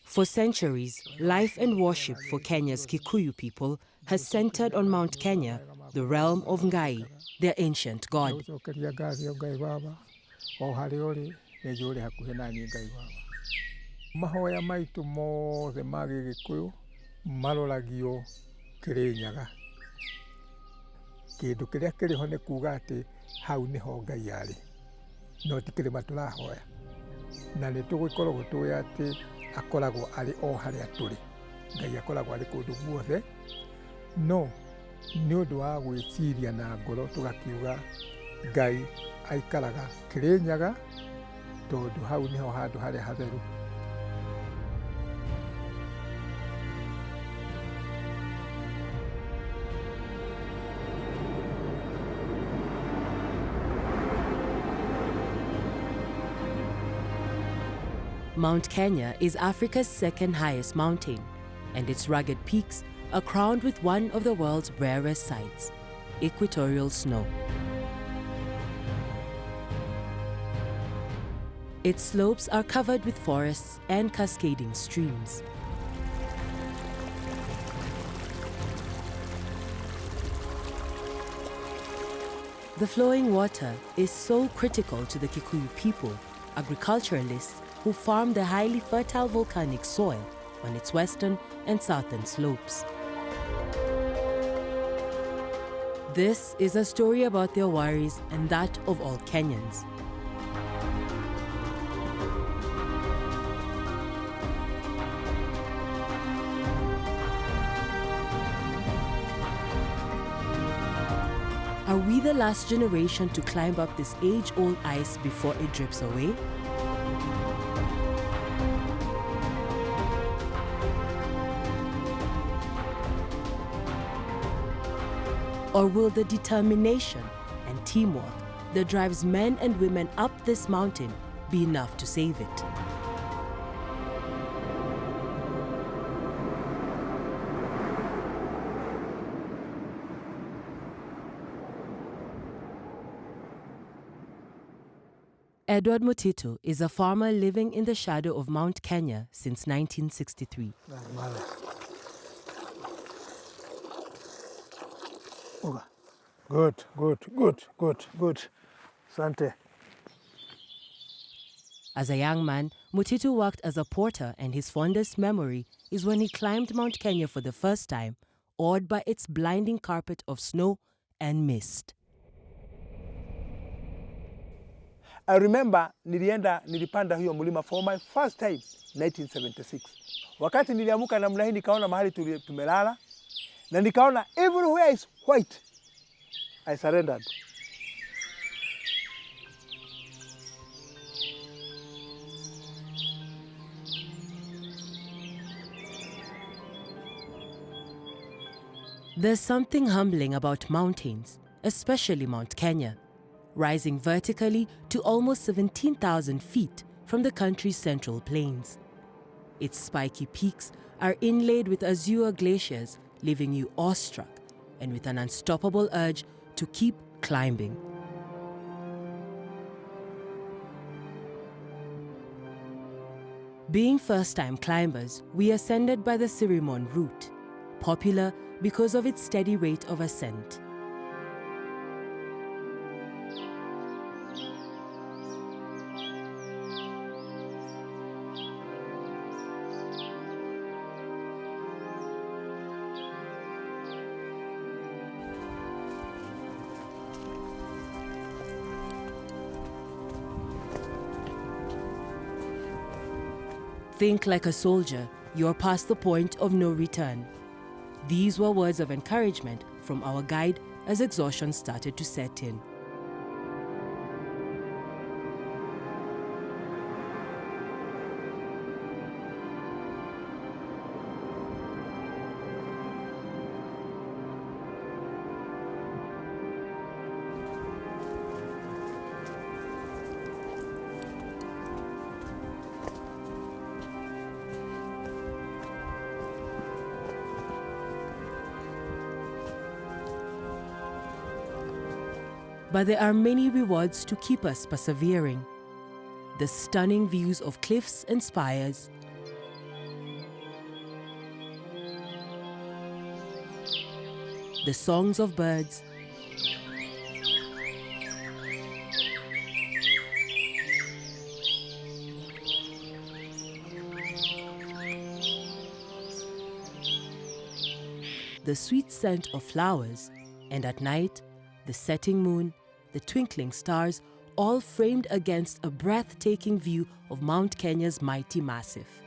For centuries, life and worship for Kenya's Kikuyu people has centered on Mount Kenya, the realm of Ngai, their ancient god. Mahoya maitu mothe ma Gĩgĩkũyũ maroragio Kĩrĩnyaga. Kĩndũ kĩrĩa kĩrĩho nĩ kuuga atĩ hau nĩho Ngai arĩ, no ti kĩrĩma tũrahoya. Na nĩ tũgĩkoragwo tũĩ atĩ akoragwo arĩ o harĩa tũrĩ. Ngai akoragwo arĩ kũndũ guothe, no nĩ ũndũ wa gwĩciria na ngoro tũgakiuga Ngai aikaraga Kĩrĩnyaga tondũ hau nĩho handũ harĩa hatheru. Mount Kenya is Africa's second highest mountain, and its rugged peaks are crowned with one of the world's rarest sights, equatorial snow. Its slopes are covered with forests and cascading streams. The flowing water is so critical to the Kikuyu people, agriculturalists who farm the highly fertile volcanic soil on its western and southern slopes. This is a story about their worries and that of all Kenyans. Are we the last generation to climb up this age-old ice before it drips away? Or will the determination and teamwork that drives men and women up this mountain be enough to save it? Edward Mutitu is a farmer living in the shadow of Mount Kenya since 1963. Good. Sante. As a young man, Mutitu worked as a porter, and his fondest memory is when he climbed Mount Kenya for the first time, awed by its blinding carpet of snow and mist. I remember nilipanda hiyo mlima for my first time 1976. Wakati niliamuka namna hii nikaona mahali tumelala na nikaona everywhere is white. I surrendered. There's something humbling about mountains, especially Mount Kenya, rising vertically to almost 17,000 feet from the country's central plains. Its spiky peaks are inlaid with azure glaciers, leaving you awestruck and with an unstoppable urge to keep climbing. Being first-time climbers, we ascended by the Sirimon route, popular because of its steady rate of ascent. Think like a soldier, you're past the point of no return. These were words of encouragement from our guide as exhaustion started to set in. But there are many rewards to keep us persevering. The stunning views of cliffs and spires, the songs of birds, the sweet scent of flowers, and at night, the setting moon, the twinkling stars, all framed against a breathtaking view of Mount Kenya's mighty massif.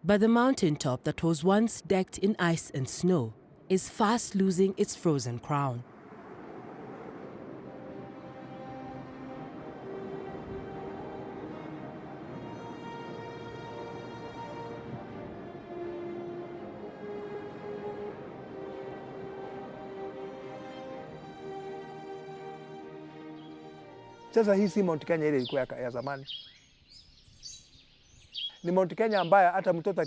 But the mountaintop that was once decked in ice and snow is fast losing its frozen crown. Sasa hii si Mount Kenya ile ilikuwa ya zamani. Ni Mount Kenya ambayo hata mtoto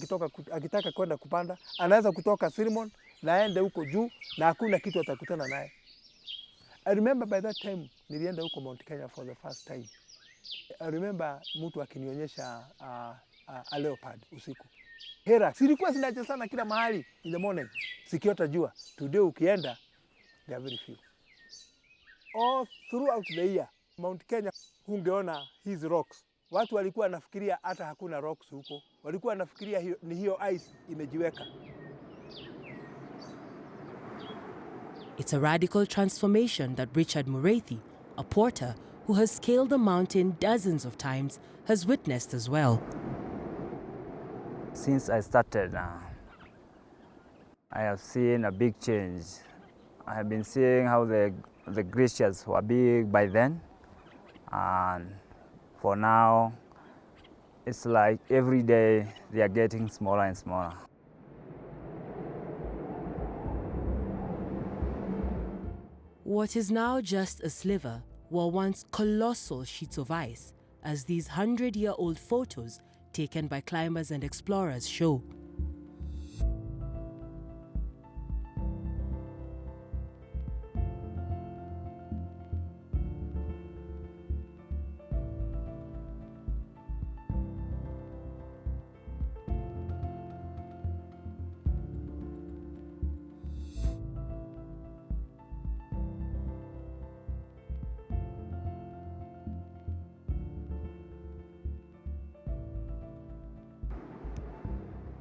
akitaka kwenda kupanda, anaweza kutoka Silmon na aende huko juu na hakuna kitu atakutana naye. I remember by that time nilienda huko Mount Kenya for the first time. I remember mtu akinionyesha a leopard usiku. Hera, silikuwa zinachezana kila mahali in the morning. Sikiota jua. Today ukienda, they are very few. All throughout the year, Mount Kenya hungeona hizi rocks. Watu walikuwa wanafikiria hata hakuna rocks huko. Walikuwa wanafikiria ni hiyo ice imejiweka. It's a radical transformation that Richard Marete, a porter who has scaled the mountain dozens of times, has witnessed as well. Since I started, I have seen a big change. I have been seeing how the glaciers were big by then, and for now, it's like every day they are getting smaller and smaller. What is now just a sliver were once colossal sheets of ice, as these 100-year-old photos taken by climbers and explorers show.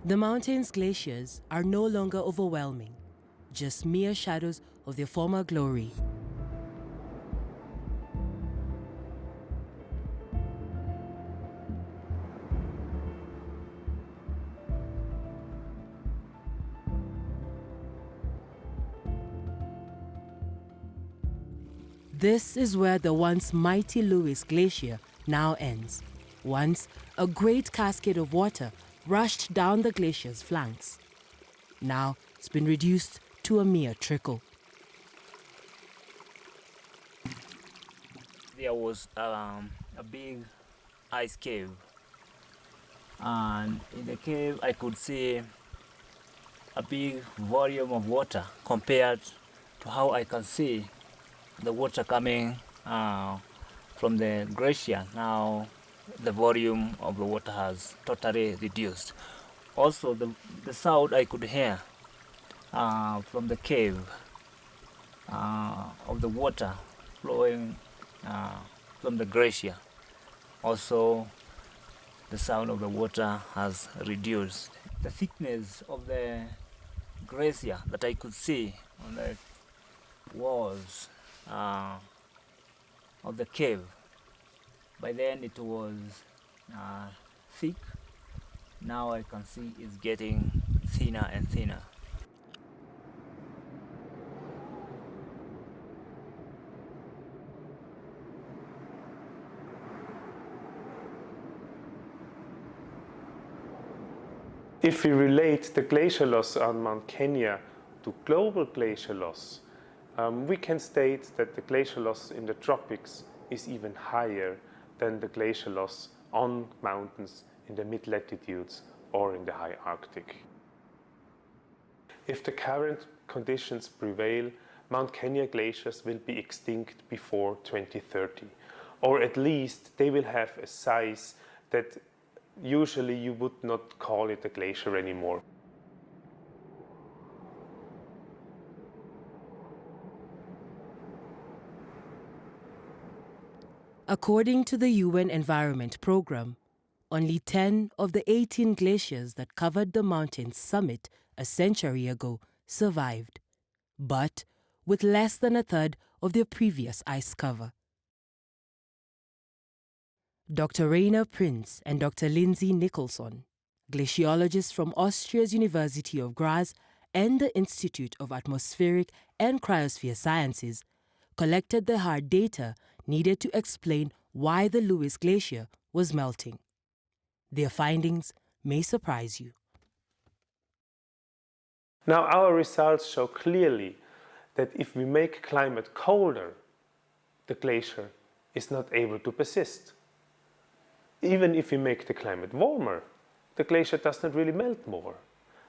The mountain's glaciers are no longer overwhelming, just mere shadows of their former glory. This is where the once mighty Lewis Glacier now ends. Once, a great cascade of water rushed down the glacier's flanks. Now it's been reduced to a mere trickle. There was a big ice cave, and in the cave I could see a big volume of water compared to how I can see the water coming from the glacier. Now the volume of the water has totally reduced. Also, the sound I could hear from the cave of the water flowing from the glacier. Also, the sound of the water has reduced. The thickness of the glacier that I could see on the walls of the cave, by then it was thick. Now I can see it's getting thinner and thinner. If we relate the glacial loss on Mount Kenya to global glacial loss, we can state that the glacial loss in the tropics is even higher than the glacial loss on mountains in the mid-latitudes or in the high Arctic. If the current conditions prevail, Mount Kenya glaciers will be extinct before 2030. Or at least they will have a size that usually you would not call it a glacier anymore. According to the UN Environment Programme, only 10 of the 18 glaciers that covered the mountain's summit a century ago survived, but with less than a third of their previous ice cover. Dr. Rainer Prinz and Dr. Lindsay Nicholson, glaciologists from Austria's University of Graz and the Institute of Atmospheric and Cryosphere Sciences, collected the hard data needed to explain why the Lewis Glacier was melting. Their findings may surprise you. Now, our results show clearly that if we make climate colder, the glacier is not able to persist. Even if we make the climate warmer, the glacier does not really melt more.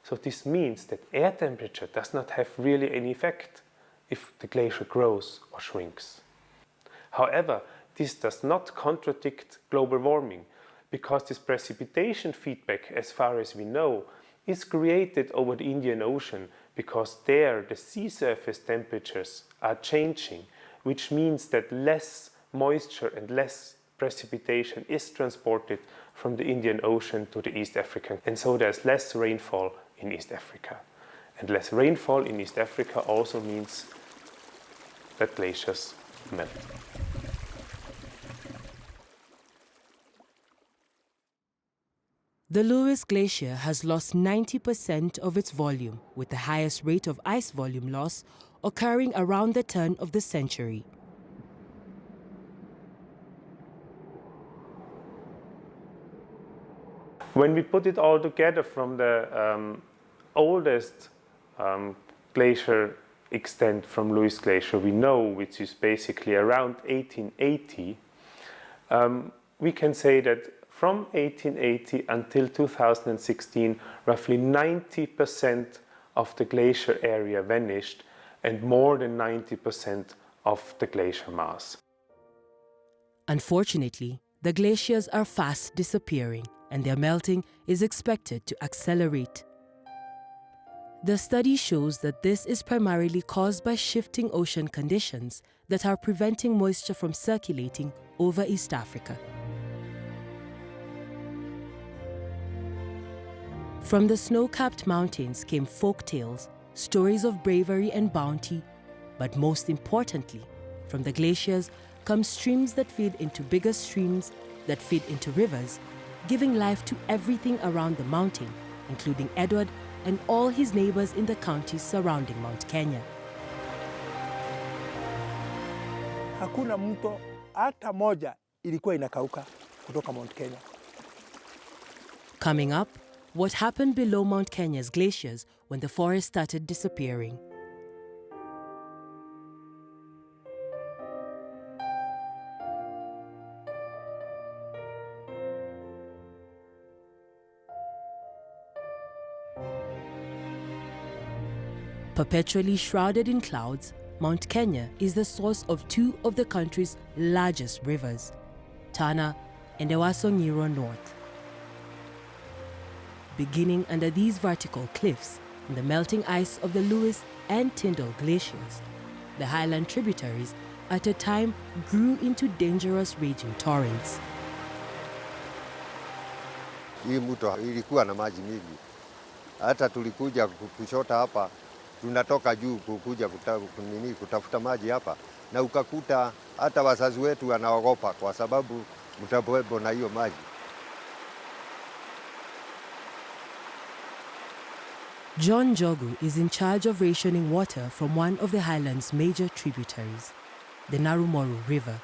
So this means that air temperature does not have really any effect if the glacier grows or shrinks. However, this does not contradict global warming, because this precipitation feedback, as far as we know, is created over the Indian Ocean because there the sea surface temperatures are changing, which means that less moisture and less precipitation is transported from the Indian Ocean to the East African, and so there's less rainfall in East Africa. And less rainfall in East Africa also means that glaciers melt. The Lewis Glacier has lost 90% of its volume, with the highest rate of ice volume loss occurring around the turn of the century. When we put it all together from the oldest glacier extent from Lewis Glacier we know, which is basically around 1880, we can say that from 1880 until 2016, roughly 90% of the glacier area vanished and more than 90% of the glacier mass. Unfortunately, the glaciers are fast disappearing and their melting is expected to accelerate. The study shows that this is primarily caused by shifting ocean conditions that are preventing moisture from circulating over East Africa. From the snow-capped mountains came folk tales, stories of bravery and bounty, but most importantly, from the glaciers come streams that feed into bigger streams that feed into rivers, giving life to everything around the mountain, including Edward and all his neighbors in the counties surrounding Mount Kenya. Hakuna mto hata moja ilikuwa inakauka kutoka Mount Kenya. Coming up, what happened below Mount Kenya's glaciers when the forest started disappearing. Perpetually shrouded in clouds, Mount Kenya is the source of two of the country's largest rivers, Tana and Ewaso Nyiro North. Beginning under these vertical cliffs in the melting ice of the Lewis and Tyndall glaciers, the highland tributaries at a time grew into dangerous raging torrents. Hii mto ilikuwa na maji mingi. Hata tulikuja kuchota hapa, tunatoka juu kukuja kutafuta maji hapa, na ukakuta hata wazazi wetu wanaogopa kwa sababu mtabwebo na hiyo maji. John Jogu is in charge of rationing water from one of the highland's major tributaries, the Narumoru River.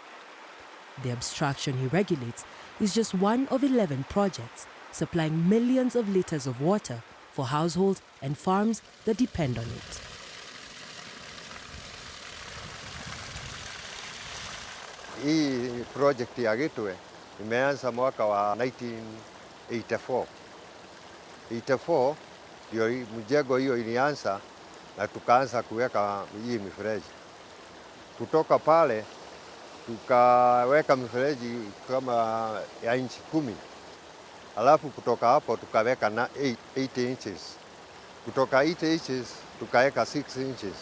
The abstraction he regulates is just one of 11 projects supplying millions of liters of water for households and farms that depend on it. Hii project ya Gitwe imeanza mwaka wa 1984. 84 ndio mjengo hiyo ilianza, na tukaanza kuweka hii mifereji. Kutoka pale tukaweka mifereji kama ya inchi 10. Alafu kutoka hapo tukaweka na 8 inches. Kutoka 8 inches tukaweka 6 inches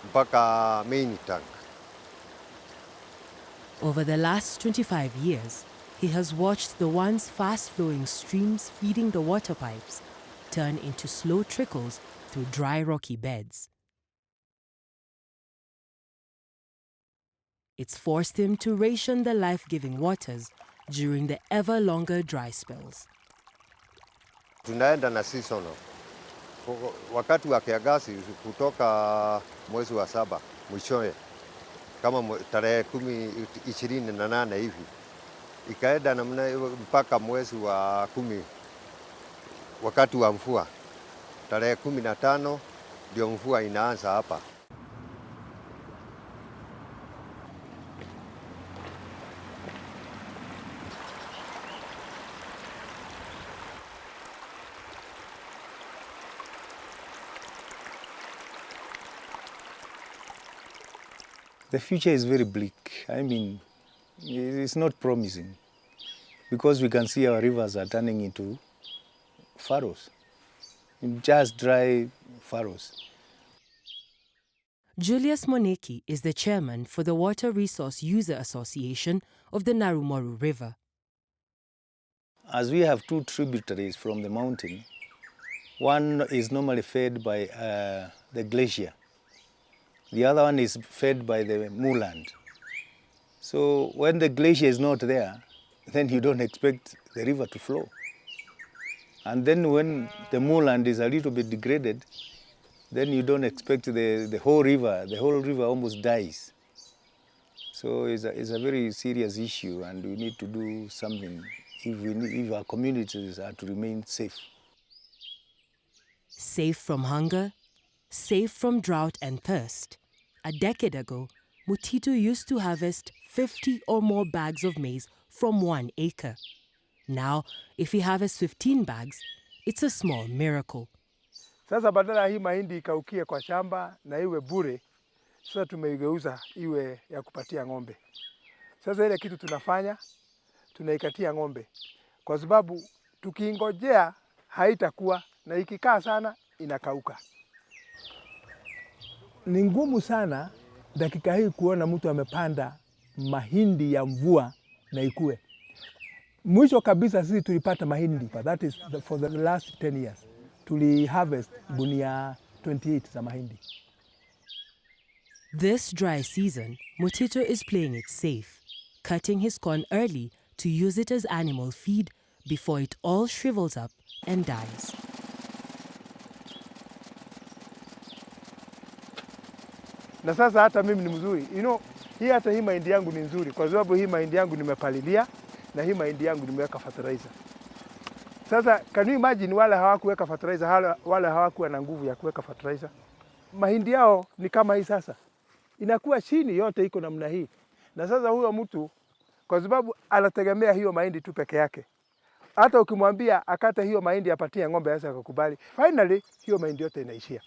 mpaka main tank. Over the last 25 years, he has watched the once fast-flowing streams feeding the water pipes turn into slow trickles through dry rocky beds. It's forced him to ration the life-giving waters during the ever longer dry spells. Tunaenda na seasonal. Wakati wa kiangazi kutoka mwezi wa 7 mwishowe kama tarehe 28 hivi ikaenda namna mpaka mwezi wa 10 wakati wa mvua. Tarehe 15 ndio mvua inaanza hapa. The future is very bleak. I mean, it's not promising because we can see our rivers are turning into furrows, just dry furrows. Julius Moneki is the chairman for the Water Resource User Association of the Narumoru River. As we have 2 tributaries from the mountain, one is normally fed by the glacier. The other one is fed by the moorland. So when the glacier is not there, then you don't expect the river to flow. And then when the moorland is a little bit degraded, then you don't expect the whole river almost dies. So it's a very serious issue, and we need to do something if our communities are to remain safe. Safe from hunger, safe from drought and thirst. A decade ago, Mutito used to harvest 50 or more bags of maize from 1 acre. Now, if he harvests 15 bags, it's a small miracle. Sasa badala hii mahindi ikaukie kwa shamba na iwe bure, sasa tumeigeuza iwe ya kupatia ng'ombe. Sasa ile kitu tunafanya, tunaikatia ng'ombe. Kwa sababu tukiingojea haitakuwa, na ikikaa sana inakauka. Ni ngumu sana dakika hii kuona mtu amepanda mahindi ya mvua na ikue. Mwisho kabisa sisi tulipata mahindi, that is for the last 10 years. Tuli harvest gunia 28 za mahindi. This dry season, Mutito is playing it safe, cutting his corn early to use it as animal feed before it all shrivels up and dies. Na sasa hata mimi ni mzuri. Hata hii mahindi yangu ni nzuri kwa sababu hii mahindi yangu nimepalilia na hii mahindi yangu nimeweka fertilizer. Sasa can you imagine wale hawakuweka fertilizer, wale hawakuwa na nguvu ya kuweka fertilizer. Mahindi yao ni kama hii sasa. Inakuwa chini yote iko namna hii. Na sasa huyo mtu kwa sababu anategemea hiyo mahindi tu peke yake. Hata ukimwambia akate hiyo mahindi apatie ng'ombe hasa akakubali. Finally hiyo mahindi yote inaishia.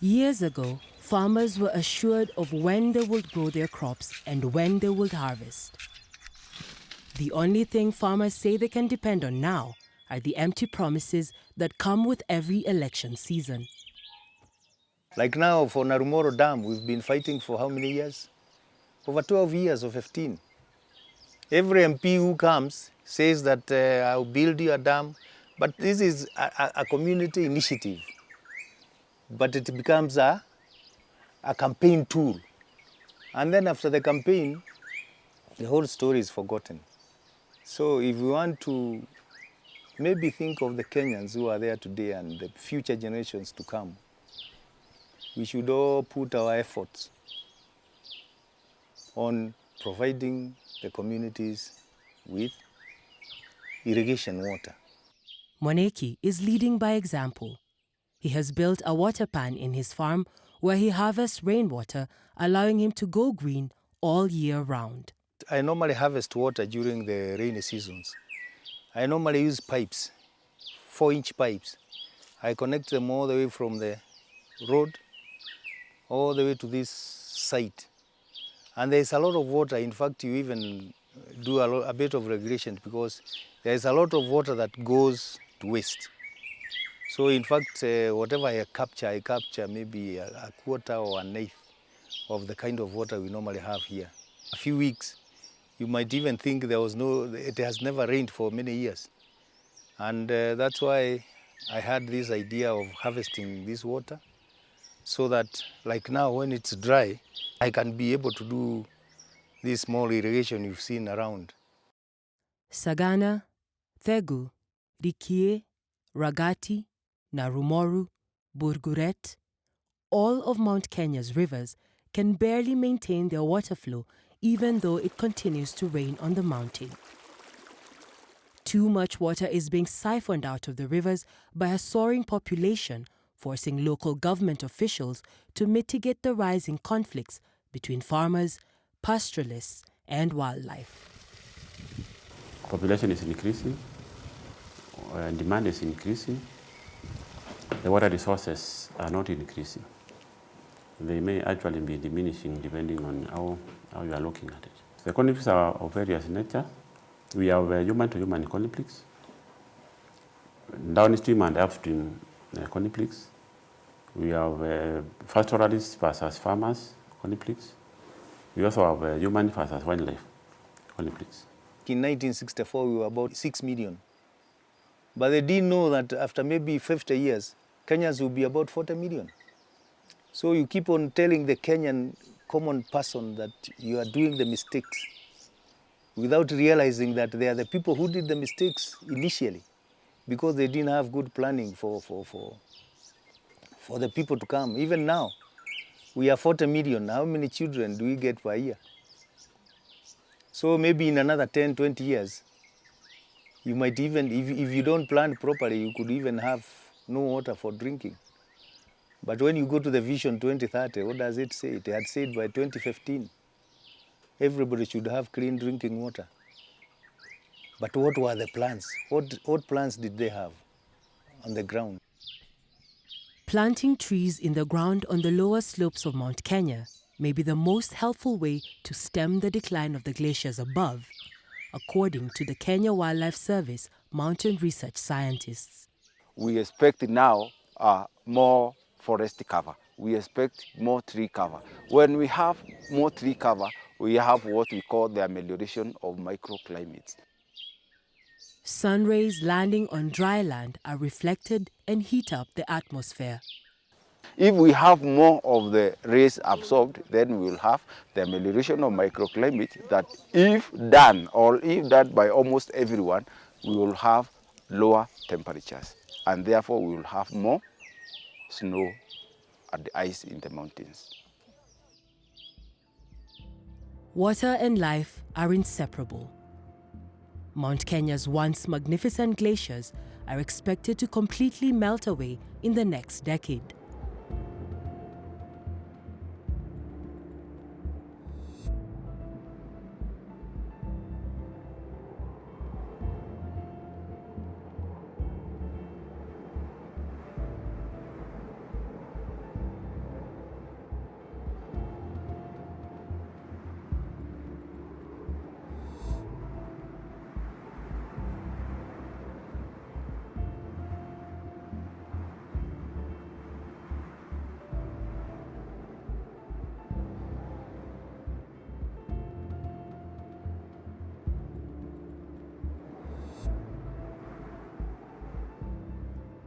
Years ago, farmers were assured of when they would grow their crops and when they would harvest. The only thing farmers say they can depend on now are the empty promises that come with every election season. Like now for Narumoro Dam, we've been fighting for how many years? Over 12 years or 15. Every MP who comes says that I'll build you a dam, but this is a community initiative. But it becomes a campaign tool. And then after the campaign, the whole story is forgotten. So if we want to maybe think of the Kenyans who are there today and the future generations to come, we should all put our efforts on providing the communities with irrigation water. Moneki is leading by example. He has built a water pan in his farm where he harvests rainwater, allowing him to go green all year round. I normally harvest water during the rainy seasons. I normally use pipes, 4-inch pipes. I connect them all the way from the road all the way to this site. And there's a lot of water. In fact, you even do a bit of regulation because there's a lot of water that goes to waste. So in fact, whatever I capture maybe a quarter or an eighth of the kind of water we normally have here. A few weeks, you might even think it has never rained for many years. And that's why I had this idea of harvesting this water so that, like now when it's dry, I can be able to do this small irrigation you've seen around. Sagana, Thegu, Rikie, Ragati, Narumoru, Burguret, all of Mount Kenya's rivers can barely maintain their water flow even though it continues to rain on the mountain. Too much water is being siphoned out of the rivers by a soaring population, forcing local government officials to mitigate the rising conflicts between farmers, pastoralists, and wildlife. Population is increasing, demand is increasing, the water resources are not increasing. They may actually be diminishing depending on how you are looking at it. The conflicts are of various nature. We have human-to-human conflicts, downstream and upstream conflicts. We have pastoralists versus farmers conflicts. We also have human versus wildlife conflicts. In 1964, we were about 6 million. But they didn't know that after maybe 50 years, Kenyans will be about 40 million. So you keep on telling the Kenyan common person that you are doing the mistakes without realizing that they are the people who did the mistakes initially because they didn't have good planning for the people to come. Even now, we are 40 million. How many children do we get per year? So maybe in another 10, 20 years, you might even, if you don't plan properly, you could even have no water for drinking. But when you go to the Vision 2030, what does it say? It had said by 2015, everybody should have clean drinking water. But what were the plans? What plans did they have on the ground? Planting trees in the ground on the lower slopes of Mount Kenya may be the most helpful way to stem the decline of the glaciers above, according to the Kenya Wildlife Service mountain research scientists. We expect now more forest cover. We expect more tree cover. When we have more tree cover, we have what we call the amelioration of microclimates. Sun rays landing on dry land are reflected and heat up the atmosphere. If we have more of the rays absorbed, then we will have the amelioration of microclimate that if done by almost everyone, we will have lower temperatures. And therefore we will have more snow and ice in the mountains. Water and life are inseparable. Mount Kenya's once magnificent glaciers are expected to completely melt away in the next decade.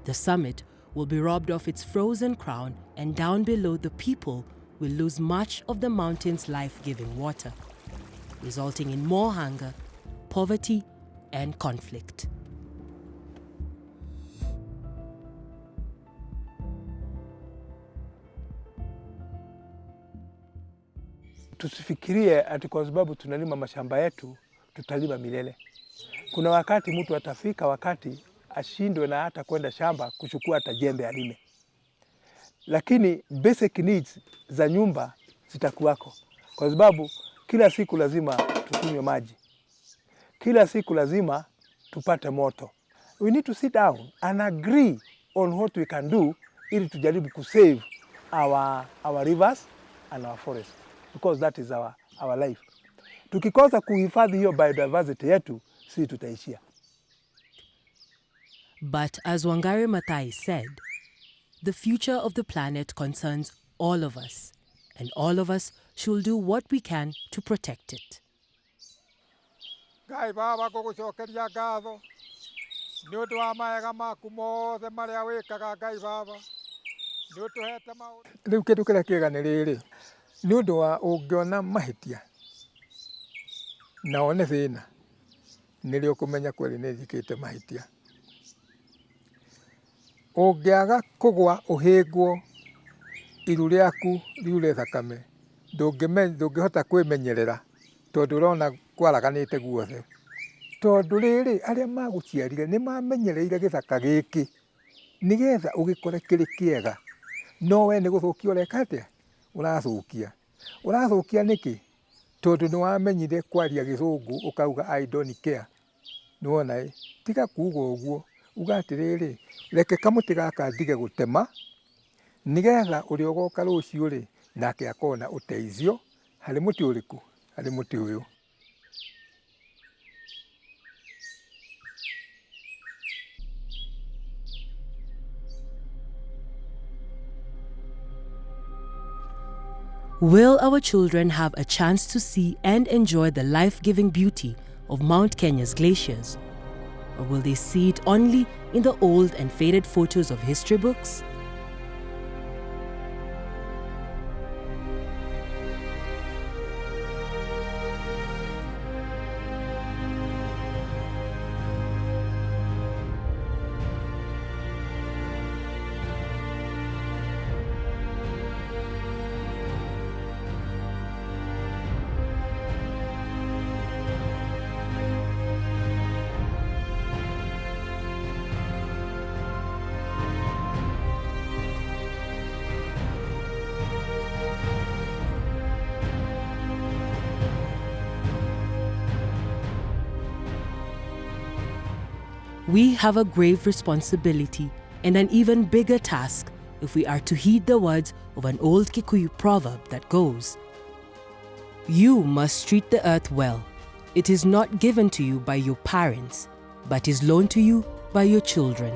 The summit will be robbed of its frozen crown, and down below the people will lose much of the mountain's life-giving water, resulting in more hunger, poverty, and conflict. Tusifikirie ati kwa sababu tunalima mashamba yetu tutalima milele. Kuna wakati mtu atafika wakati ashindwe na hata kwenda shamba kuchukua hata jembe alime. Lakini basic needs za nyumba zitakuwako. Kwa sababu kila siku lazima tukunywe maji. Kila siku lazima tupate moto. We need to sit down and agree on what we can do ili tujaribu kusave our rivers and our forests, because that is our life. Tukikosa kuhifadhi hiyo biodiversity yetu, si tutaishia. But as Wangari Maathai said, the future of the planet concerns all of us, and all of us should do what we can to protect it. Ngai baba kugucokeria ngatho ni undu wa maega maku mothe maria wikaga Ngai baba ni utuhete maundu. Riu kindu kiria kiega ni riri, ni undu wa ungiona mahitia na one thina niri ukumenya kweli ni njikite mahitia. Ungiaga kugwa uhingwo iru riaku riure thakame, ndungihota kwimenyerera tondu urona kwaraganite guothe. Tondu riri aria maguciarire ni mamenyereire githaka giki nigetha ugikore kiri kiega, no we ni guthukia ureka atia urathukia niki? Tondu ni wamenyire kwaria githungu ukauga I don't care. Niwona tiga kuuga uguo, uga atiriri reke kamuti gaka ndige gutema nigetha uria ugoka rucio ri nake akona uteithio hari muti uriku, hari muti uyu. Will our children have a chance to see and enjoy the life-giving beauty of Mount Kenya's glaciers? Or will they see it only in the old and faded photos of history books? We have a grave responsibility and an even bigger task if we are to heed the words of an old Kikuyu proverb that goes, "You must treat the earth well. It is not given to you by your parents, but is loaned to you by your children."